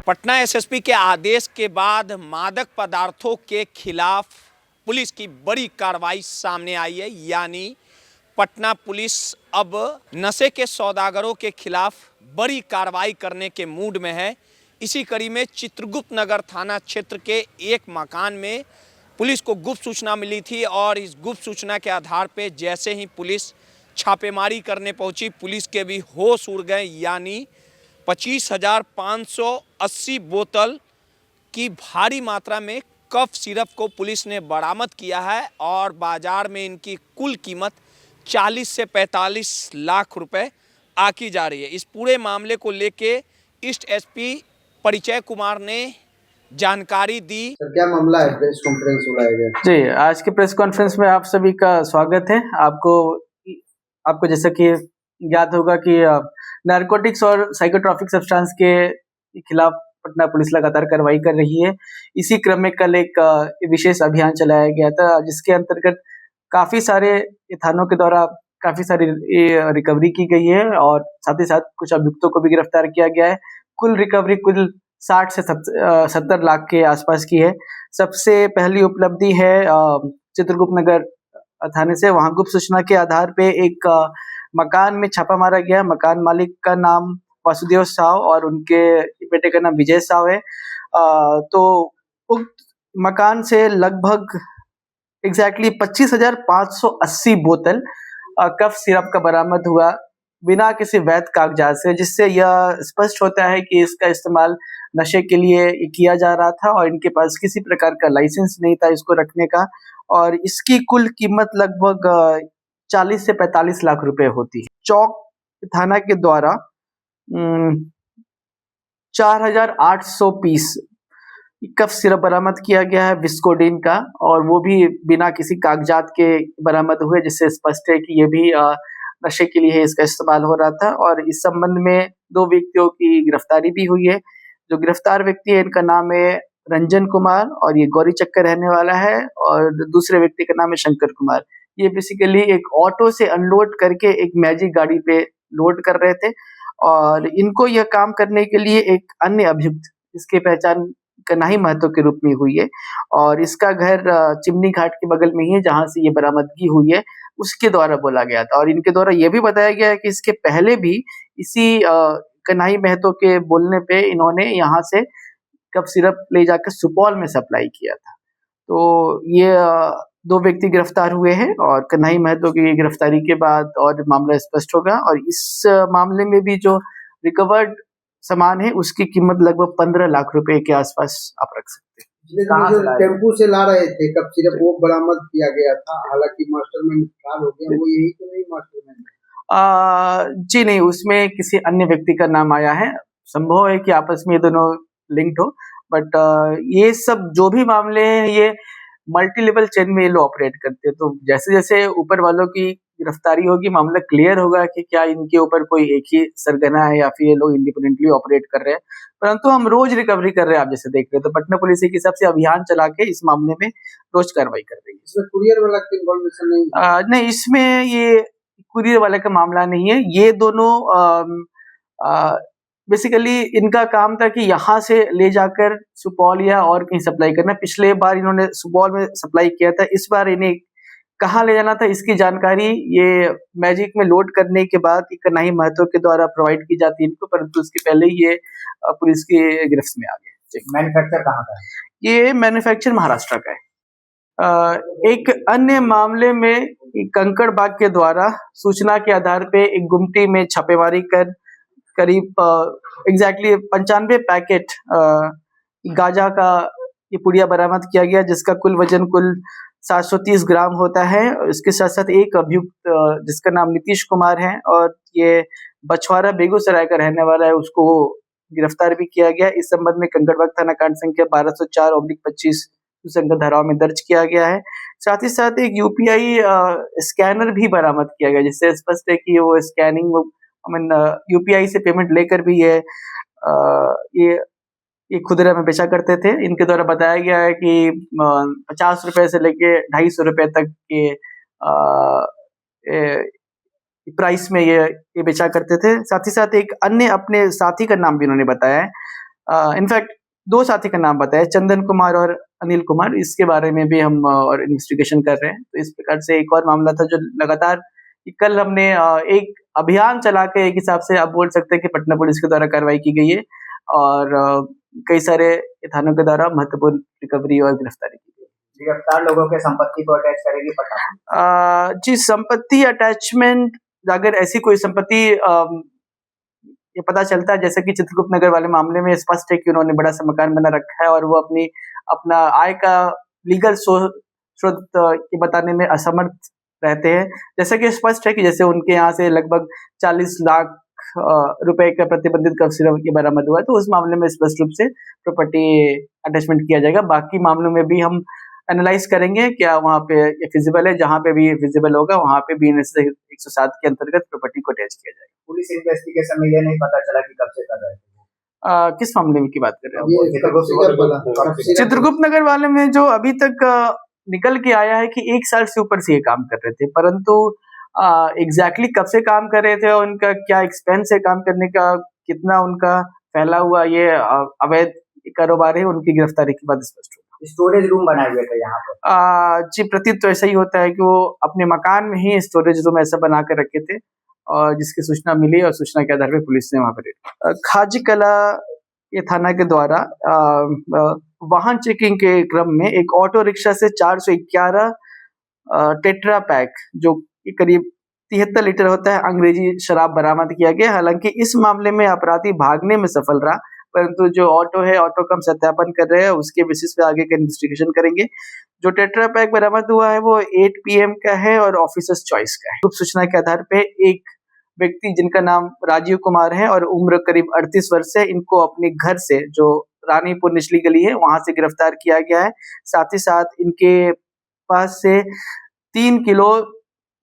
Patna SSP के आदेश के बाद मादक पदार्थों के खिलाफ पुलिस की बड़ी कार्रवाई सामने आई है। यानी पटना पुलिस अब नशे के सौदागरों के खिलाफ बड़ी कार्रवाई करने के मूड में है। इसी कड़ी में चित्रगुप्त नगर थाना क्षेत्र के एक मकान में पुलिस को गुप्त सूचना मिली थी और इस गुप्त सूचना के आधार पर जैसे ही पुलिस छापेमारी करने पहुंची, पुलिस के भी होश उड़ गए। यानी 25,580 बोतल की भारी मात्रा में कफ सिरप को पुलिस ने बरामद किया है और बाजार में इनकी कुल कीमत 40 से 45 लाख रुपए आकी जा रही है। इस पूरे मामले को लेके ईस्ट एसपी परिचय कुमार ने जानकारी दी। सर, क्या मामला है? प्रेस कॉन्फ्रेंस बुलाया गया। जी, आज के प्रेस कॉन्फ्रेंस में आप सभी का स्वागत है। आपको जैसा कि ज्ञात होगा कि नारकोटिक्स और साइकोट्रॉपिक सब्सटेंस के खिलाफ पटना पुलिस लगातार कार्रवाई कर रही है। इसी क्रम में कल एक विशेष अभियान चलाया गया था, जिसके अंतर्गत काफी सारे थानों के द्वारा काफी सारी रिकवरी की गई है और साथ ही साथ कुछ अभियुक्तों को भी गिरफ्तार किया गया है। कुल रिकवरी 60 से 70 लाख के आसपास की है। सबसे पहली उपलब्धि है चित्रगुप्त नगर थाने से। वहां गुप्त सूचना के आधार पे एक मकान में छापा मारा गया। मकान मालिक का नाम वासुदेव साव और उनके बेटे का नाम विजय साव है। तो उक्त मकान से लगभग एग्जैक्टली 25,580 बोतल कफ सिरप का बरामद हुआ बिना किसी वैध कागजात से, जिससे यह स्पष्ट होता है कि इसका इस्तेमाल नशे के लिए किया जा रहा था और इनके पास किसी प्रकार का लाइसेंस नहीं था इसको रखने का। और इसकी कुल कीमत लगभग 40 से 45 लाख रुपए होती है। चौक थाना के द्वारा 4,800 पीस कफ सिरप बरामद किया गया है विस्कोडीन का, और वो भी बिना किसी कागजात के बरामद हुए, जिससे स्पष्ट है कि ये भी नशे के लिए इसका इस्तेमाल हो रहा था। और इस संबंध में 2 व्यक्तियों की गिरफ्तारी भी हुई है। जो गिरफ्तार व्यक्ति है, इनका नाम है रंजन कुमार और ये गौरी चक्कर रहने वाला है, और दूसरे व्यक्ति का नाम है शंकर कुमार। ये बेसिकली एक ऑटो से अनलोड करके एक मैजिक गाड़ी पे लोड कर रहे थे और इनको यह काम करने के लिए एक अन्य अभियुक्त, इसकी पहचान कन्हई महतो के रूप में हुई है और इसका घर चिमनी घाट के बगल में ही है जहां से ये बरामदगी हुई है, उसके द्वारा बोला गया था। और इनके द्वारा यह भी बताया गया है कि इसके पहले भी इसी कन्हई महतो के बोलने पे इन्होंने यहाँ से कफ सिरप ले जाकर सुपौल में सप्लाई किया था। तो ये 2 व्यक्ति गिरफ्तार हुए हैं और कन्हई महतो की गिरफ्तारी के बाद और मामला स्पष्ट होगा। और इस मामले में भी जो रिकवर्ड सामान है उसकी कीमत लगभग 15 लाख रुपए के आसपास आप रख सकते हैं। जो टेम्पू से ला रहे थे कफ सिरप, वो बरामद किया गया था। हालांकि मास्टरमाइंड फरार हो गया, वो यही तो नहीं मास्टरमाइंड? जी नहीं, उसमें किसी अन्य व्यक्ति का नाम आया है। संभव है कि आपस में ये दोनों लिंक्ड हो, बट ये सब जो भी मामले हैं ये मल्टी लेवल चेन में ये लोग ऑपरेट करते हैं। तो जैसे जैसे ऊपर वालों की गिरफ्तारी होगी, मामला क्लियर होगा कि क्या इनके ऊपर कोई एक ही सरगना है या फिर ये लोग इंडिपेंडेंटली ऑपरेट कर रहे हैं। परंतु हम रोज रिकवरी कर रहे हैं, आप जैसे देख रहे हैं। तो पटना पुलिस एक हिसाब से अभियान चला के इस मामले में रोज कार्रवाई कर रही है। इसमें कुरियर वाला की इन्फॉर्मेशन नहीं? नहीं, इसमें ये कुरियर वाले का मामला नहीं है। ये दोनों बेसिकली इनका काम था कि यहाँ से ले जाकर सुपौल या और कहीं सप्लाई करना। पिछले बार इन्होंने सुपौल में सप्लाई किया था, इस बार इन्हें कहाँ ले जाना था इसकी जानकारी ये मैजिक में लोड करने के बाद कन्हई महतो के द्वारा प्रोवाइड की जाती है इनको, परंतु उसके पहले ही ये पुलिस की गिरफ्त में आ गए। मैन्युफैक्चर कहाँ का है? ये मैन्युफैक्चर महाराष्ट्र का है। एक अन्य मामले में कंकड़ बाग के द्वारा सूचना के आधार पे एक गुमटी में छापेमारी कर करीब एग्जैक्टली 95 पैकेट गांजा का ये पुड़िया बरामद किया गया, जिसका कुल वजन कुल 730 ग्राम होता है। इसके साथ साथ एक अभियुक्त जिसका नाम नीतीश कुमार है और ये बछवाड़ा बेगूसराय का रहने वाला है, उसको गिरफ्तार भी किया गया। इस संबंध में कंकड़बाग थाना कांड संख्या 1204/25 सुसंगत धाराओं में दर्ज किया गया है। साथ ही साथ एक यूपीआई स्कैनर भी बरामद किया गया, जिससे स्पष्ट है कि वो स्कैनिंग यूपीआई से पेमेंट लेकर भी ये खुदरा में बेचा करते थे। इनके द्वारा बताया गया है कि 50 रुपए से लेके 250 रुपए तक के प्राइस में ये बेचा करते थे। साथ ही साथ एक अन्य अपने साथी का नाम भी इन्होंने बताया है, इनफैक्ट 2 साथी का नाम बताया, चंदन कुमार और अनिल कुमार। इसके बारे में भी हम और इन्वेस्टिगेशन कर रहे हैं। तो इस प्रकार से एक और मामला था जो लगातार कल हमने एक अभियान चला के एक हिसाब से आप बोल सकते हैं कि पटना पुलिस के द्वारा कार्रवाई की गई है और कई सारे थानों के द्वारा महत्वपूर्ण रिकवरी और गिरफ्तारी की गई। गिरफ्तार लोगों के संपत्ति को अटैच करेगी पटना? जी, संपत्ति अटैचमेंट, अगर ऐसी कोई संपत्ति ये पता चलता है, जैसे कि चित्रगुप्त नगर वाले मामले में स्पष्ट है कि उन्होंने बड़ा सा मकान बना रखा है और वो अपना आय का लीगल स्रोत ये बताने में असमर्थ रहते हैं। जैसे कि स्पष्ट है कि जैसे उनके यहाँ से लगभग 40 लाख रुपए का प्रतिबंधित कफ सिरप ये बरामद हुआ है, तो उस मामले में स्पष्ट रूप से प्रॉपर्टी अटैचमेंट किया जाएगा। बाकी मामलों में भी हम एनालाइज करेंगे क्या वहाँ पे ये फिजिबल है, जहाँ पे भी फिजिबल होगा वहाँ पे BNS 107 के अंतर्गत प्रॉपर्टी को अटैच किया जाएगा। पुलिस इन्वेस्टिगेशन में ये नहीं पता चला कि कब से कर रहे थे? किस मामले में की बात कर रहे हैं? चित्रगुप्त नगर वाले में जो अभी तक निकल के आया है कि 1 साल से ऊपर से ये काम कर रहे थे, परंतु एग्जैक्टली कब से काम कर रहे थे और उनका क्या एक्सपेंस है काम करने का, कितना उनका फैला हुआ ये अवैध कारोबार है, उनकी गिरफ्तारी के बाद स्पष्ट होगा। स्टोरेज रूम बनाए हुए थे यहाँ पर? जी, प्रतीत तो ऐसा ही होता है कि वो अपने मकान में ही स्टोरेज रूम ऐसा बना कर रखे थे और जिसकी सूचना मिली और सूचना के आधार पर पुलिस ने वहां पर खाजी कला ये थाना के द्वारा वाहन चेकिंग के क्रम में एक ऑटो रिक्शा से 411 टेट्रा पैक जो कि करीब 73 लीटर होता है अंग्रेजी शराब बरामद किया गया। हालांकि इस मामले में अपराधी भागने में सफल रहा, परंतु जो ऑटो है, ऑटो का हम सत्यापन कर रहे हैं, उसके बेसिस पे आगे का इन्वेस्टिगेशन करेंगे। जो टेट्रा पैक बरामद हुआ है वो 8 PM का है और ऑफिसर्स चॉइस का है। गुप्त सूचना के आधार पे एक व्यक्ति जिनका नाम राजीव कुमार है और उम्र करीब 38 वर्ष है, इनको अपने घर से जो रानीपुर निचली गली है वहां से गिरफ्तार किया गया है। साथ ही साथ इनके पास से 3 किलो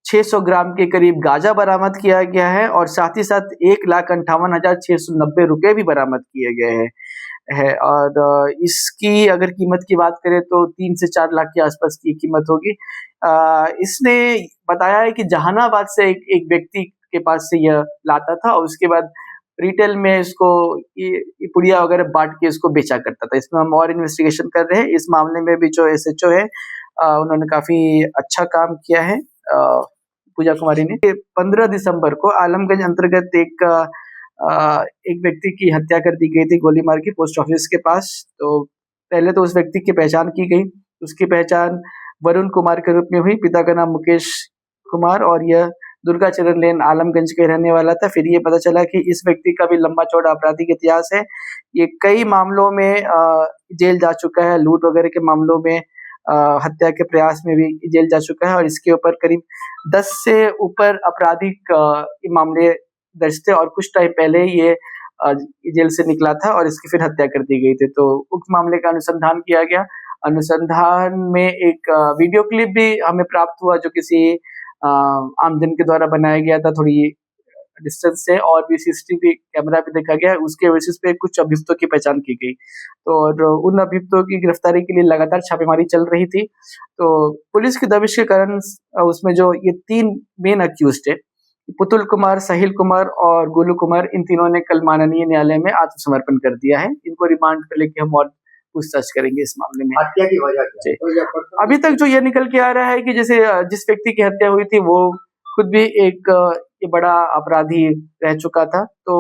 600 ग्राम के करीब गांजा बरामद किया गया है और साथ ही साथ 1,58,690 रुपए भी बरामद किए गए हैं और इसकी अगर कीमत की बात करें तो 3 से 4 लाख के आसपास की कीमत होगी। इसने बताया है कि जहानाबाद से एक व्यक्ति के पास से यह लाता था और उसके बाद रिटेल में इसको ये पुड़िया वगैरह बांट के इसको बेचा करता था। इसमें हम और इन्वेस्टिगेशन कर रहे हैं। इस मामले में भी जो SHO है उन्होंने काफी अच्छा काम किया है। पूजा कुमारी ने 15 दिसंबर को आलमगंज अंतर्गत एक व्यक्ति की हत्या कर दी गई थी गोली मार के पोस्ट ऑफिस के पास। तो पहले तो उस व्यक्ति की पहचान की गई, उसकी पहचान वरुण कुमार के रूप में हुई। पिता का नाम मुकेश कुमार और यह दुर्गा चरण लेन आलमगंज के रहने वाला था। फिर ये पता चला कि इस व्यक्ति का भी लंबा चौड़ा आपराधिक इतिहास है। ये कई मामलों में जेल जा चुका है, लूट वगैरह के मामलों में, हत्या के प्रयास में भी जेल जा चुका है और इसके ऊपर करीब 10 से ऊपर आपराधिक मामले दर्ज थे और कुछ टाइम पहले ये जेल से निकला था और इसकी फिर हत्या कर दी गई थी। तो उक्त मामले का अनुसंधान किया गया। अनुसंधान में एक वीडियो क्लिप भी हमें प्राप्त हुआ जो किसी आमजन के द्वारा बनाया गया था थोड़ी डिस्टेंस से, और भी CCTV कैमरा भी देखा गया। उसके बेसिस पे कुछ अभियुक्तों की पहचान की गई तो और उन अभियुक्तों की गिरफ्तारी के लिए लगातार छापेमारी चल रही थी। तो पुलिस की दबिश के कारण उसमें जो ये 3 मेन अक्यूज्ड है, पुतुल कुमार, साहिल कुमार और गोलू कुमार, इन तीनों ने कल माननीय न्यायालय में आत्मसमर्पण कर दिया है। इनको रिमांड पर लेके हम और पूछताछ करेंगे इस मामले में। हत्या की वजह क्या है? अभी तक जो ये निकल के आ रहा है कि जैसे जिस व्यक्ति की हत्या हुई थी वो खुद भी एक ये बड़ा अपराधी रह चुका था। तो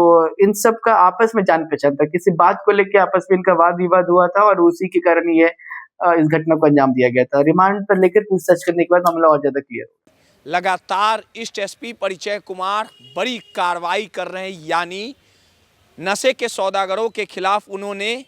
इन सब का आपस में जान पहचान था, किसी बात को लेकर आपस में इनका वाद विवाद हुआ था और उसी के कारण ये इस घटना को अंजाम दिया गया था। रिमांड पर लेकर पूछताछ करने के बाद मामला और ज्यादा क्लियर होगा। लगातार ईस्ट SP परिचय कुमार बड़ी कार्रवाई कर रहे हैं, यानी नशे के सौदागरों के खिलाफ उन्होंने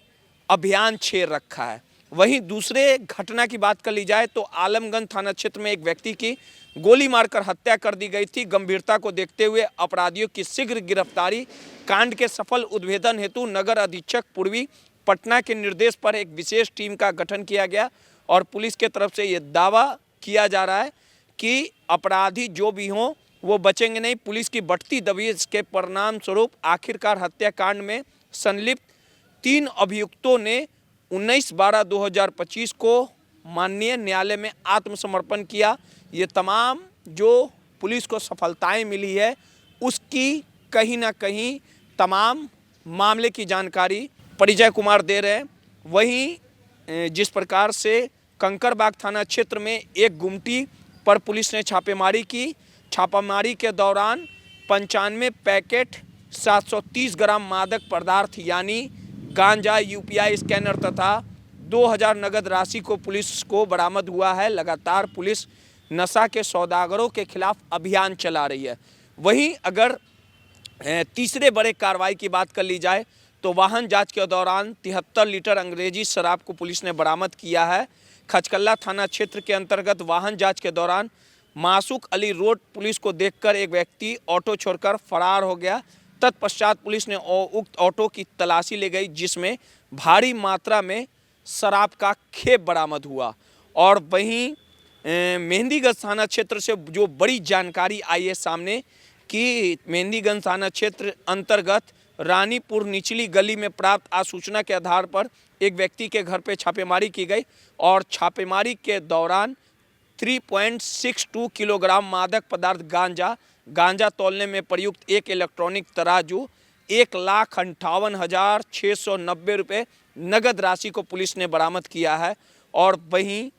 अभियान छेड़ रखा है। वहीं दूसरे घटना की बात कर ली जाए तो आलमगंज थाना क्षेत्र में एक व्यक्ति की गोली मारकर हत्या कर दी गई थी। गंभीरता को देखते हुए अपराधियों की शीघ्र गिरफ्तारी, कांड के सफल उद्भेदन हेतु नगर अधीक्षक पूर्वी पटना के निर्देश पर एक विशेष टीम का गठन किया गया और पुलिस के तरफ से ये दावा किया जा रहा है कि अपराधी जो भी हों वो बचेंगे नहीं। पुलिस की बढ़ती दबिश के परिणाम स्वरूप आखिरकार हत्याकांड में संलिप्त 3 अभियुक्तों ने 19/12/2025 को माननीय न्यायालय में आत्मसमर्पण किया। ये तमाम जो पुलिस को सफलताएं मिली है उसकी कहीं ना कहीं तमाम मामले की जानकारी परिचय कुमार दे रहे हैं। वहीं जिस प्रकार से कंकरबाग थाना क्षेत्र में एक गुमटी पर पुलिस ने छापेमारी की, छापामारी के दौरान 95 पैकेट 730 ग्राम मादक पदार्थ यानी गांजा, यूपीआई स्कैनर तथा 2000 नगद राशि को पुलिस को बरामद हुआ है। लगातार पुलिस नशा के सौदागरों के खिलाफ अभियान चला रही है। वहीं अगर तीसरे बड़े कार्रवाई की बात कर ली जाए तो वाहन जांच के दौरान 73 लीटर अंग्रेजी शराब को पुलिस ने बरामद किया है। खचकल्ला थाना क्षेत्र के अंतर्गत वाहन जांच के दौरान मासूक अली रोड पुलिस को देखकर एक व्यक्ति ऑटो छोड़कर फरार हो गया। तत्पश्चात पुलिस ने उक्त ऑटो की तलाशी ले गई, जिसमें भारी मात्रा में शराब का खेप बरामद हुआ। और वहीं मेहंदीगंज थाना क्षेत्र से जो बड़ी जानकारी आई है सामने कि मेहंदीगंज थाना क्षेत्र अंतर्गत रानीपुर निचली गली में प्राप्त आसूचना के आधार पर एक व्यक्ति के घर पर छापेमारी की गई और छापेमारी के दौरान 3.62 किलोग्राम मादक पदार्थ गांजा तौलने में प्रयुक्त एक इलेक्ट्रॉनिक तराजू, 1,58,690 रुपये नगद राशि को पुलिस ने बरामद किया है। और वहीं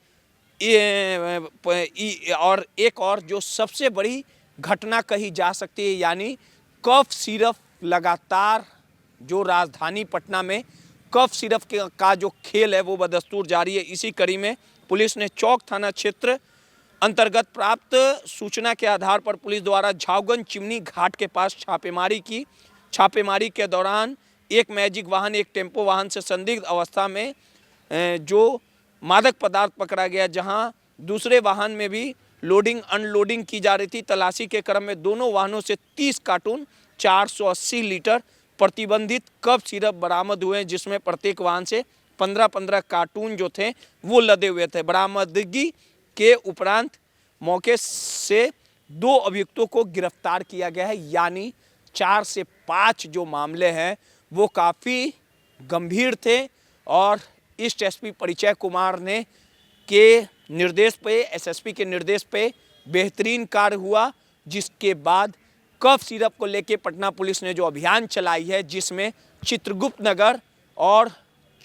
और एक और जो सबसे बड़ी घटना कही जा सकती है, यानी कफ सिरप, लगातार जो राजधानी पटना में कफ सिरप का जो खेल है वो बदस्तूर जारी है। इसी कड़ी में पुलिस ने चौक थाना क्षेत्र अंतर्गत प्राप्त सूचना के आधार पर पुलिस द्वारा झावगंज चिमनी घाट के पास छापेमारी की। छापेमारी के दौरान एक मैजिक वाहन, एक टेम्पो वाहन से संदिग्ध अवस्था में जो मादक पदार्थ पकड़ा गया, जहां दूसरे वाहन में भी लोडिंग अनलोडिंग की जा रही थी। तलाशी के क्रम में दोनों वाहनों से 30 कार्टून 480 लीटर प्रतिबंधित कफ सिरप बरामद हुए, जिसमें प्रत्येक वाहन से 15-15 कार्टून जो थे वो लदे हुए थे। बरामदगी के उपरांत मौके से 2 अभियुक्तों को गिरफ्तार किया गया है, यानी 4 से 5 जो मामले हैं वो काफ़ी गंभीर थे। और ईस्ट एसपी परिचय कुमार ने के निर्देश पे, एसएसपी के निर्देश पे बेहतरीन कार्य हुआ, जिसके बाद कफ सिरप को लेके पटना पुलिस ने जो अभियान चलाई है, जिसमें चित्रगुप्त नगर और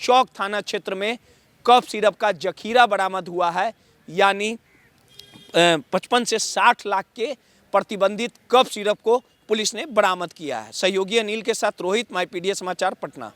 चौक थाना क्षेत्र में कफ सिरप का जखीरा बरामद हुआ है, यानी 55 से 60 लाख के प्रतिबंधित कफ सिरप को पुलिस ने बरामद किया है। सहयोगी अनिल के साथ रोहित, माई पीडीए समाचार, पटना।